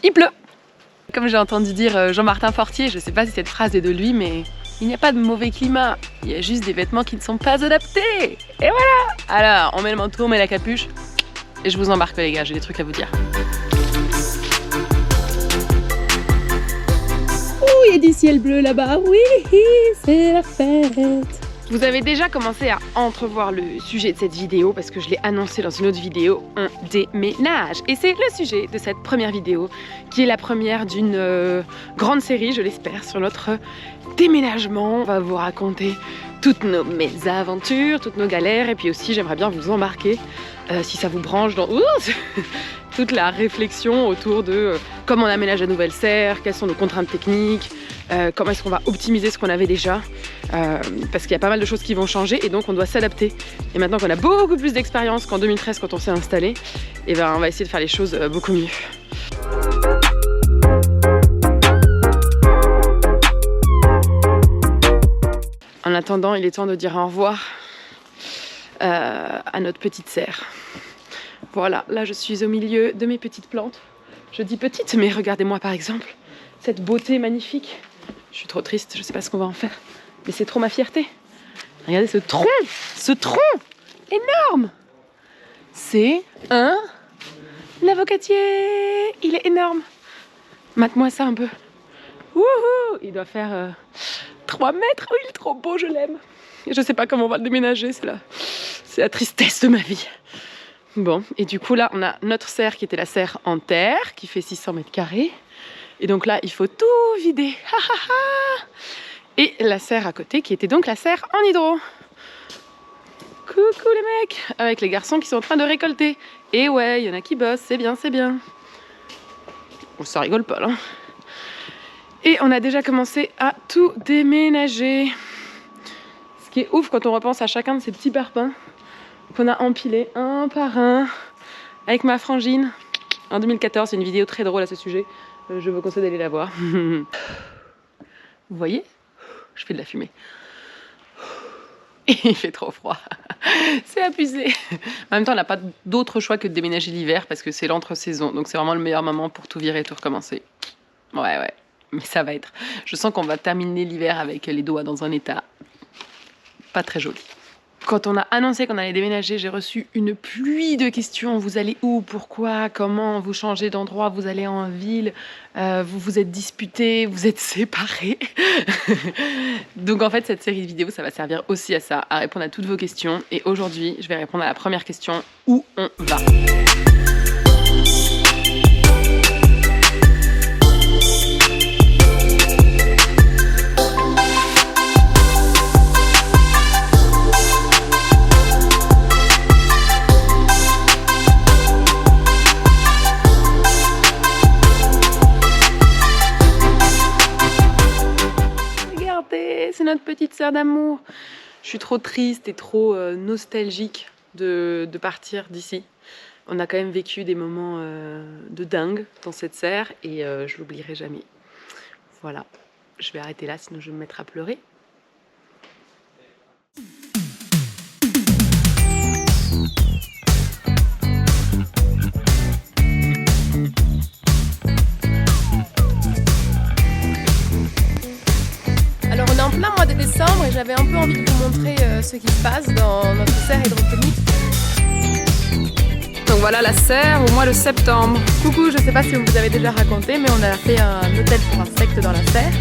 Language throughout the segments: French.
Il pleut. Comme j'ai entendu dire Jean-Martin Fortier, je sais pas si cette phrase est de lui, mais il n'y a pas de mauvais climat, il y a juste des vêtements qui ne sont pas adaptés. Et voilà. Alors, on met le manteau, on met la capuche, et je vous embarque les gars, j'ai des trucs à vous dire. Ouh, il y a du ciel bleu là-bas, oui, c'est la fête. Vous avez déjà commencé à entrevoir le sujet de cette vidéo parce que je l'ai annoncé dans une autre vidéo, on déménage. Et c'est le sujet de cette première vidéo qui est la première d'une grande série, je l'espère, sur notre déménagement. On va vous raconter toutes nos mésaventures, toutes nos galères et puis aussi j'aimerais bien vous embarquer si ça vous branche dans toute la réflexion autour de comment on aménage la nouvelle serre, quelles sont nos contraintes techniques, comment est-ce qu'on va optimiser ce qu'on avait déjà, parce qu'il y a pas mal de choses qui vont changer et donc on doit s'adapter. Et maintenant qu'on a beaucoup plus d'expérience qu'en 2013 quand on s'est installé, et ben on va essayer de faire les choses beaucoup mieux. En attendant, il est temps de dire au revoir à notre petite serre. Voilà, là je suis au milieu de mes petites plantes. Je dis petites, mais regardez-moi par exemple cette beauté magnifique. Je suis trop triste, je sais pas ce qu'on va en faire, mais c'est trop ma fierté. Regardez ce tronc énorme. C'est un avocatier, il est énorme. Mate-moi ça un peu. Wouhou, il doit faire 3 mètres, oh, il est trop beau, je l'aime. Je sais pas comment on va le déménager, c'est la tristesse de ma vie. Bon, et du coup là on a notre serre qui était la serre en terre qui fait 600 mètres carrés. Et donc là il faut tout vider. Et la serre à côté qui était donc la serre en hydro. Coucou les mecs, avec les garçons qui sont en train de récolter. Et ouais, il y en a qui bossent, c'est bien, c'est bien. Bon, ça rigole pas là. Et on a déjà commencé à tout déménager. Ce qui est ouf quand on repense à chacun de ces petits parpaings qu'on a empilés un par un avec ma frangine en 2014. C'est une vidéo très drôle à ce sujet. Je vous conseille d'aller la voir. Vous voyez ? Je fais de la fumée. Et il fait trop froid. C'est abusé. En même temps, on n'a pas d'autre choix que de déménager l'hiver parce que c'est l'entre-saison. Donc c'est vraiment le meilleur moment pour tout virer et tout recommencer. Ouais. Mais ça va être... Je sens qu'on va terminer l'hiver avec les doigts dans un état pas très joli. Quand on a annoncé qu'on allait déménager, j'ai reçu une pluie de questions. Vous allez où? Pourquoi? Comment? Vous changez d'endroit? Vous allez en ville? Vous vous êtes disputés? Vous êtes séparés? Donc en fait, cette série de vidéos, ça va servir aussi à ça, à répondre à toutes vos questions. Et aujourd'hui, je vais répondre à la première question. Où on va? C'est notre petite sœur d'amour. Je suis trop triste et trop nostalgique de partir d'ici. On a quand même vécu des moments de dingue dans cette serre et je l'oublierai jamais. Voilà, je vais arrêter là sinon je vais me mettre à pleurer. Alors on est en plein mois de décembre et j'avais un peu envie de vous montrer ce qui se passe dans notre serre hydroponique. Donc voilà la serre au mois de septembre. Coucou, je sais pas si on vous avez déjà raconté, mais on a fait un hôtel pour insectes dans la serre.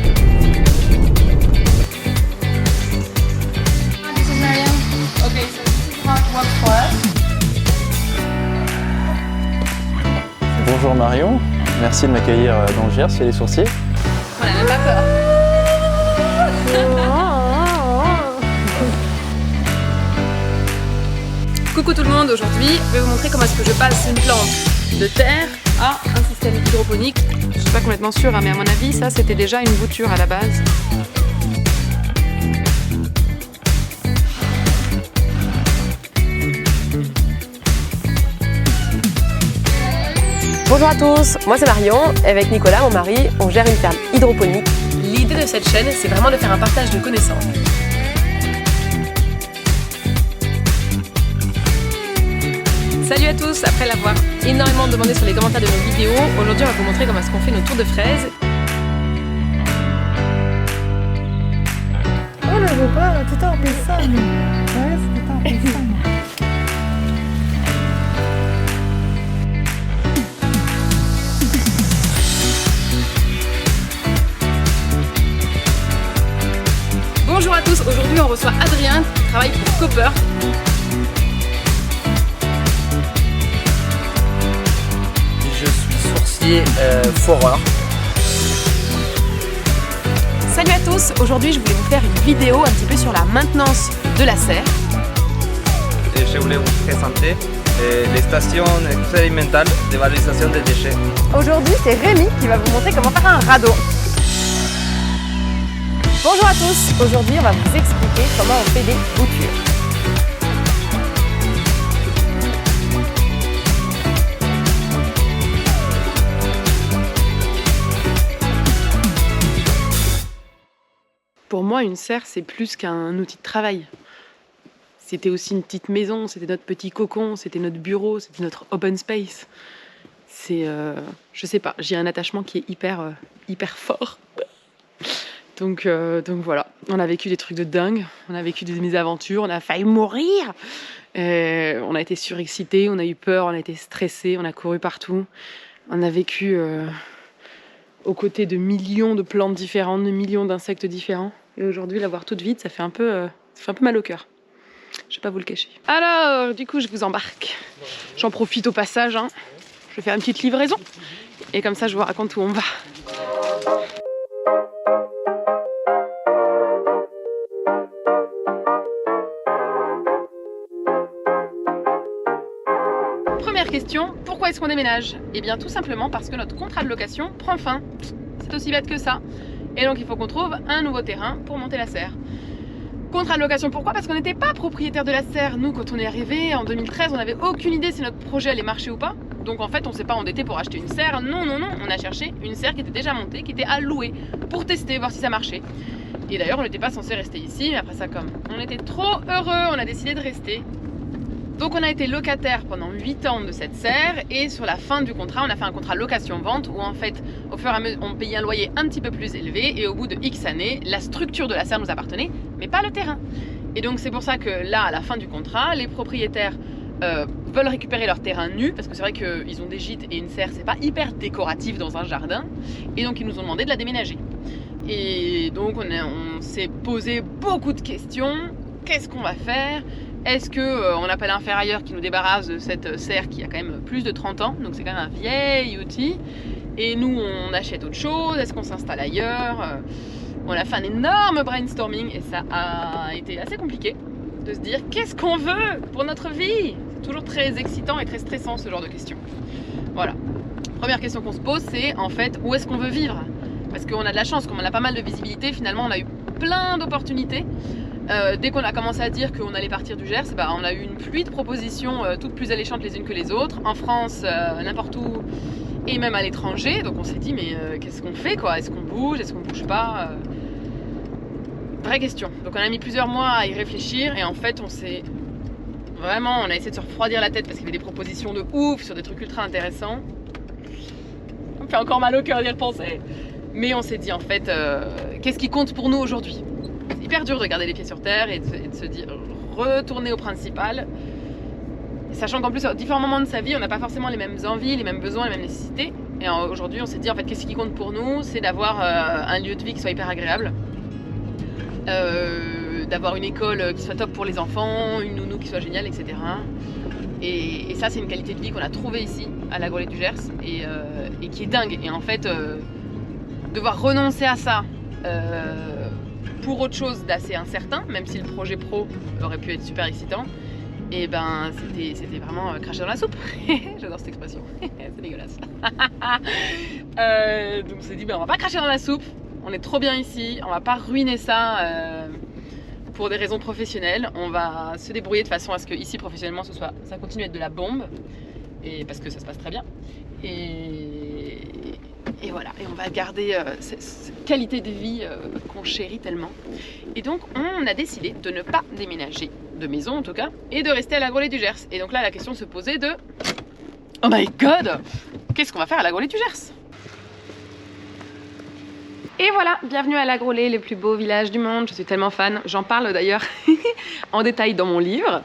Bonjour Marion, merci de m'accueillir dans le Gers, chez les sourciers. On n'a même pas peur. Coucou tout le monde, aujourd'hui je vais vous montrer comment est-ce que je passe une plante de terre à un système hydroponique. Je suis pas complètement sûre, mais à mon avis ça c'était déjà une bouture à la base. Bonjour à tous, moi c'est Marion, et avec Nicolas, mon mari, on gère une ferme hydroponique. L'idée de cette chaîne, c'est vraiment de faire un partage de connaissances. Salut à tous, après l'avoir énormément demandé sur les commentaires de nos vidéos, aujourd'hui on va vous montrer comment est-ce qu'on fait nos tours de fraises. Oh le repas, tu t'en pensando? Parece que t'en pensando. Bonjour à tous, aujourd'hui on reçoit Adrien qui travaille pour Copper. Je suis sourcier foreur. Salut à tous, aujourd'hui je voulais vous faire une vidéo un petit peu sur la maintenance de la serre. Et je voulais vous présenter les stations expérimentales de valorisation des déchets. Aujourd'hui c'est Rémi qui va vous montrer comment faire un radeau. Bonjour à tous, aujourd'hui on va vous expliquer comment on fait des boutures. Pour moi, une serre, c'est plus qu'un outil de travail. C'était aussi une petite maison, c'était notre petit cocon, c'était notre bureau, c'était notre open space. C'est, je sais pas, j'ai un attachement qui est hyper fort. Donc voilà, on a vécu des trucs de dingue, on a vécu des mésaventures, on a failli mourir. On a été surexcités, on a eu peur, on a été stressés, on a couru partout. On a vécu aux côtés de millions de plantes différentes, de millions d'insectes différents. Et aujourd'hui, la voir toute vide, ça fait un peu mal au cœur. Je vais pas vous le cacher. Alors, du coup, je vous embarque. J'en profite au passage. Je vais faire une petite livraison. Et comme ça, je vous raconte où on va. Première question, pourquoi est-ce qu'on déménage? Eh bien tout simplement parce que notre contrat de location prend fin. C'est aussi bête que ça. Et donc il faut qu'on trouve un nouveau terrain pour monter la serre. Contrat de location, pourquoi? Parce qu'on n'était pas propriétaire de la serre. Nous, quand on est arrivé en 2013, on n'avait aucune idée si notre projet allait marcher ou pas. Donc en fait, on s'est pas endetté pour acheter une serre. Non, on a cherché une serre qui était déjà montée, qui était à louer, pour tester, voir si ça marchait. Et d'ailleurs, on n'était pas censé rester ici, mais après ça, comme on était trop heureux, on a décidé de rester. Donc on a été locataire pendant 8 ans de cette serre et sur la fin du contrat, on a fait un contrat location-vente où en fait, au fur et à mesure, on payait un loyer un petit peu plus élevé et au bout de X années, la structure de la serre nous appartenait, mais pas le terrain. Et donc c'est pour ça que là, à la fin du contrat, les propriétaires veulent récupérer leur terrain nu parce que c'est vrai qu'ils ont des gîtes et une serre, c'est pas hyper décoratif dans un jardin et donc ils nous ont demandé de la déménager. Et donc on s'est posé beaucoup de questions. Qu'est-ce qu'on va faire? Est-ce qu'on appelle un ferrailleur qui nous débarrasse de cette serre qui a quand même plus de 30 ans, donc c'est quand même un vieil outil, et nous on achète autre chose? Est-ce qu'on s'installe ailleurs? On a fait un énorme brainstorming et ça a été assez compliqué de se dire qu'est-ce qu'on veut pour notre vie? C'est toujours très excitant et très stressant ce genre de questions. Voilà. Première question qu'on se pose, c'est en fait où est-ce qu'on veut vivre? Parce qu'on a de la chance, comme on a pas mal de visibilité, finalement on a eu plein d'opportunités. Dès qu'on a commencé à dire qu'on allait partir du Gers, on a eu une pluie de propositions toutes plus alléchantes les unes que les autres, en France, n'importe où, et même à l'étranger. Donc on s'est dit mais qu'est-ce qu'on fait quoi? Est-ce qu'on bouge? Est-ce qu'on bouge pas? Vraie question. Donc on a mis plusieurs mois à y réfléchir et en fait on a essayé de se refroidir la tête parce qu'il y avait des propositions de ouf sur des trucs ultra intéressants. Ça me fait encore mal au cœur d'y repenser. Mais on s'est dit en fait, qu'est-ce qui compte pour nous aujourd'hui? C'est hyper dur de garder les pieds sur terre et de se dire retourner au principal. Sachant qu'en plus, à différents moments de sa vie, on n'a pas forcément les mêmes envies, les mêmes besoins, les mêmes nécessités. Et aujourd'hui, on s'est dit en fait, qu'est-ce qui compte pour nous? C'est d'avoir un lieu de vie qui soit hyper agréable, d'avoir une école qui soit top pour les enfants, une nounou qui soit géniale, etc. Et ça, c'est une qualité de vie qu'on a trouvée ici, à la Grolet du Gers, et qui est dingue. Et en fait, devoir renoncer à ça pour autre chose d'assez incertain, même si le projet pro aurait pu être super excitant, et c'était vraiment cracher dans la soupe. J'adore cette expression, c'est dégueulasse. Donc on s'est dit on va pas cracher dans la soupe, on est trop bien ici, on va pas ruiner ça pour des raisons professionnelles, on va se débrouiller de façon à ce que ici professionnellement ça continue à être de la bombe. et parce que ça se passe très bien. Et voilà, et on va garder cette qualité de vie qu'on chérit tellement. Et donc on a décidé de ne pas déménager de maison en tout cas, et de rester à la Grollet du Gers. Et donc là la question se posait de oh my god, qu'est-ce qu'on va faire à la Grollet du Gers? Et voilà, bienvenue à la Grollet, le plus beau village du monde. Je suis tellement fan, j'en parle d'ailleurs en détail dans mon livre.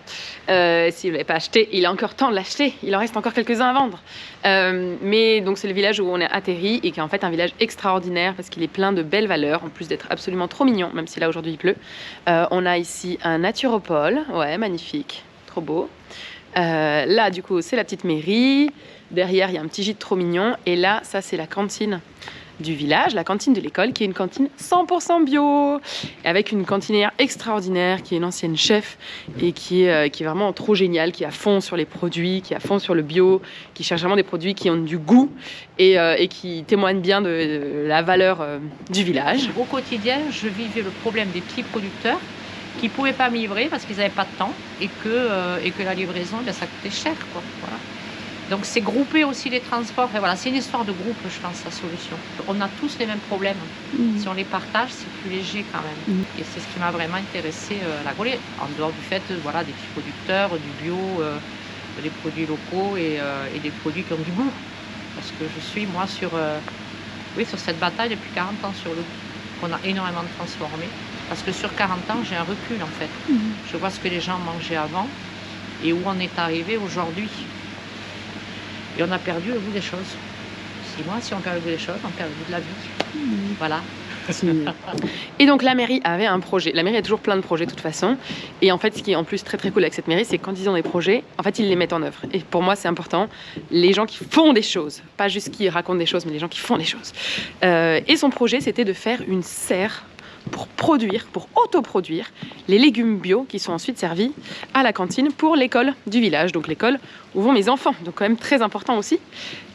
Si vous ne l'avez pas acheté, il est encore temps de l'acheter, il en reste encore quelques-uns à vendre. Mais donc c'est le village où on est atterri et qui est en fait un village extraordinaire parce qu'il est plein de belles valeurs, en plus d'être absolument trop mignon, même si là aujourd'hui il pleut. On a ici un naturopole, ouais, magnifique, trop beau. Là du coup c'est la petite mairie, derrière il y a un petit gîte trop mignon, et là ça c'est la cantine du village, la cantine de l'école, qui est une cantine 100% bio, avec une cantinière extraordinaire, qui est une ancienne chef, et qui est vraiment trop géniale, qui est à fond sur les produits, qui est à fond sur le bio, qui cherche vraiment des produits qui ont du goût, et qui témoignent bien de la valeur du village. Au quotidien, je vivais le problème des petits producteurs qui ne pouvaient pas me livrer parce qu'ils n'avaient pas de temps, et que la livraison, bien, ça coûtait cher, quoi. Voilà. Donc c'est grouper aussi les transports. Et voilà, c'est une histoire de groupe, je pense, la solution. On a tous les mêmes problèmes. Si on les partage, c'est plus léger quand même. Et c'est ce qui m'a vraiment intéressée à la Grollet, en dehors du fait voilà, des petits producteurs, du bio, des produits locaux et des produits qui ont du goût. Parce que je suis, moi, sur cette bataille depuis 40 ans sur le goût, qu'on a énormément transformé. Parce que sur 40 ans, j'ai un recul, en fait. Je vois ce que les gens mangeaient avant et où on est arrivé aujourd'hui. Et on a perdu le goût des choses. Si on perd le goût des choses, on perd le goût de la vie. Voilà. Et donc la mairie avait un projet. La mairie a toujours plein de projets de toute façon. Et en fait, ce qui est en plus très très cool avec cette mairie, c'est que quand ils ont des projets, en fait, ils les mettent en œuvre. Et pour moi, c'est important. Les gens qui font des choses, pas juste qui racontent des choses, mais les gens qui font des choses. Et son projet, c'était de faire une serre pour autoproduire les légumes bio qui sont ensuite servis à la cantine pour l'école du village, donc l'école où vont mes enfants, donc quand même très important aussi.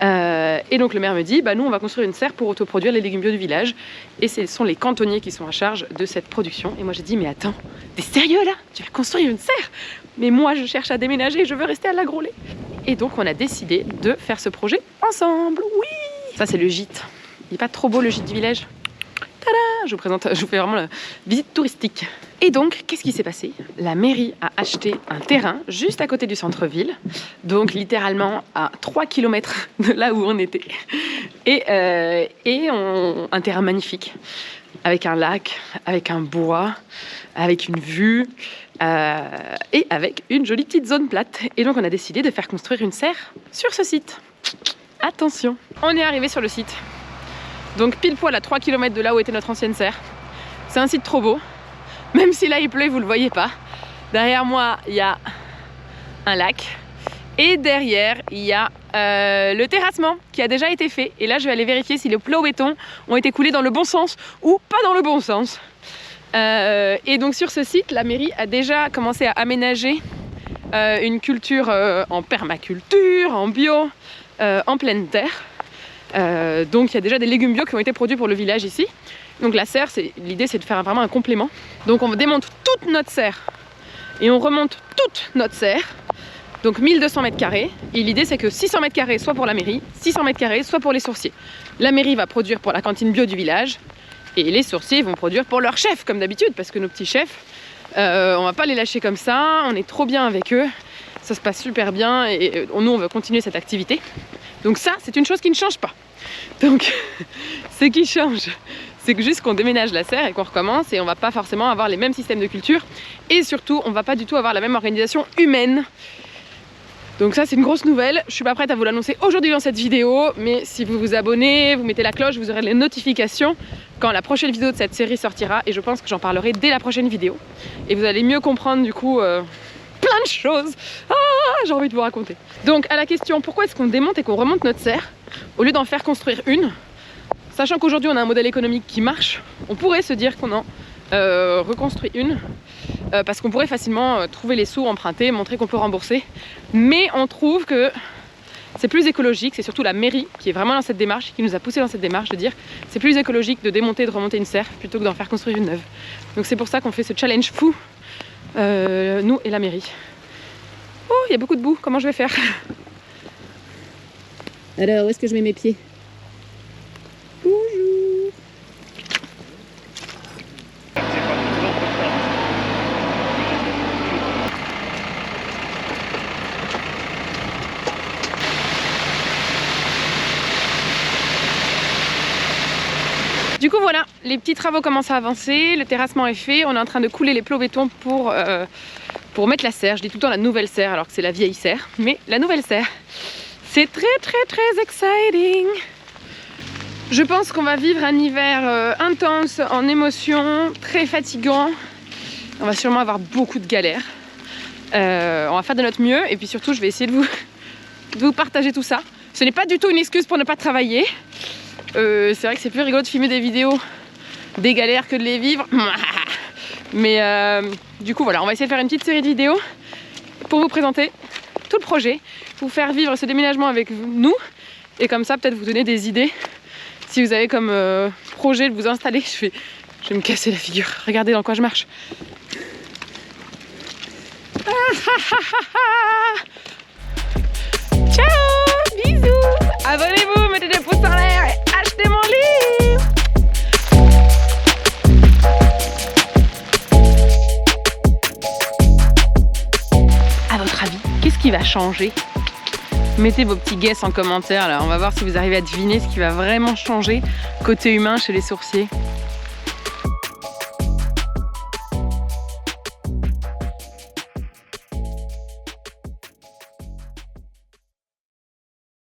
Et donc le maire me dit, bah nous on va construire une serre pour autoproduire les légumes bio du village, et ce sont les cantonniers qui sont à charge de cette production. Et moi j'ai dit, mais attends, t'es sérieux là? Tu vas construire une serre? Mais moi je cherche à déménager, je veux rester à la Grollet. Et donc on a décidé de faire ce projet ensemble, oui. Ça c'est le gîte, il n'est pas trop beau le gîte du village? Je vous fais vraiment la visite touristique. Et donc, qu'est-ce qui s'est passé? La mairie a acheté un terrain juste à côté du centre-ville, donc littéralement à 3 km de là où on était. Et un terrain magnifique, avec un lac, avec un bois, avec une vue, et avec une jolie petite zone plate. Et donc, on a décidé de faire construire une serre sur ce site. Attention, on est arrivé sur le site. Donc pile poil à 3 km de là où était notre ancienne serre. C'est un site trop beau, même si là il pleut, vous le voyez pas. Derrière moi il y a un lac, et derrière il y a le terrassement qui a déjà été fait. Et là je vais aller vérifier si les plots béton ont été coulés dans le bon sens ou pas dans le bon sens. Et donc sur ce site, la mairie a déjà commencé à aménager une culture en permaculture, en bio, en pleine terre. Donc il y a déjà des légumes bio qui ont été produits pour le village ici. Donc la serre, l'idée c'est de faire vraiment un complément. Donc on démonte toute notre serre et on remonte toute notre serre. Donc 1200 mètres carrés. Et l'idée c'est que 600 mètres carrés soit pour la mairie, 600 mètres carrés soit pour les sourciers. La mairie va produire pour la cantine bio du village, et les sourciers vont produire pour leur chef comme d'habitude, parce que nos petits chefs, on va pas les lâcher comme ça, on est trop bien avec eux, ça se passe super bien, et nous on veut continuer cette activité. Donc ça, c'est une chose qui ne change pas. Donc, ce qui change, c'est que juste qu'on déménage la serre et qu'on recommence, et on va pas forcément avoir les mêmes systèmes de culture, et surtout, on va pas du tout avoir la même organisation humaine. Donc ça, c'est une grosse nouvelle. Je suis pas prête à vous l'annoncer aujourd'hui dans cette vidéo, mais si vous vous abonnez, vous mettez la cloche, vous aurez les notifications quand la prochaine vidéo de cette série sortira, et je pense que j'en parlerai dès la prochaine vidéo. Et vous allez mieux comprendre du coup plein de choses. J'ai envie de vous raconter. Donc à la question pourquoi est-ce qu'on démonte et qu'on remonte notre serre au lieu d'en faire construire une, sachant qu'aujourd'hui on a un modèle économique qui marche, on pourrait se dire qu'on en reconstruit une, parce qu'on pourrait facilement trouver les sous, emprunter, montrer qu'on peut rembourser, mais on trouve que c'est plus écologique, c'est surtout la mairie qui est vraiment dans cette démarche, qui nous a poussé dans cette démarche de dire c'est plus écologique de démonter et de remonter une serre plutôt que d'en faire construire une neuve. Donc c'est pour ça qu'on fait ce challenge fou, nous et la mairie. Oh, il y a beaucoup de boue, comment je vais faire? Alors, où est-ce que je mets mes pieds? Bonjour. Du coup voilà, les petits travaux commencent à avancer, le terrassement est fait, on est en train de couler les plots béton pour mettre la serre. Je dis tout le temps la nouvelle serre alors que c'est la vieille serre, mais la nouvelle serre. C'est très exciting. Je pense qu'on va vivre un hiver intense en émotions, très fatigant. On va sûrement avoir beaucoup de galères. On va faire de notre mieux et puis surtout je vais essayer de vous partager tout ça. Ce n'est pas du tout une excuse pour ne pas travailler. C'est vrai que c'est plus rigolo de filmer des vidéos des galères que de les vivre. Mais du coup voilà, on va essayer de faire une petite série de vidéos pour vous présenter tout le projet, vous faire vivre ce déménagement avec nous et comme ça peut-être vous donner des idées si vous avez comme projet de vous installer. Je vais me casser la figure, regardez dans quoi je marche. Ciao, bisous, abonnez-vous, mettez des pouces en l'air et achetez mon livre. À votre avis, qu'est-ce qui va changer? Mettez vos petits guesses en commentaire là, on va voir si vous arrivez à deviner ce qui va vraiment changer côté humain chez les sourciers.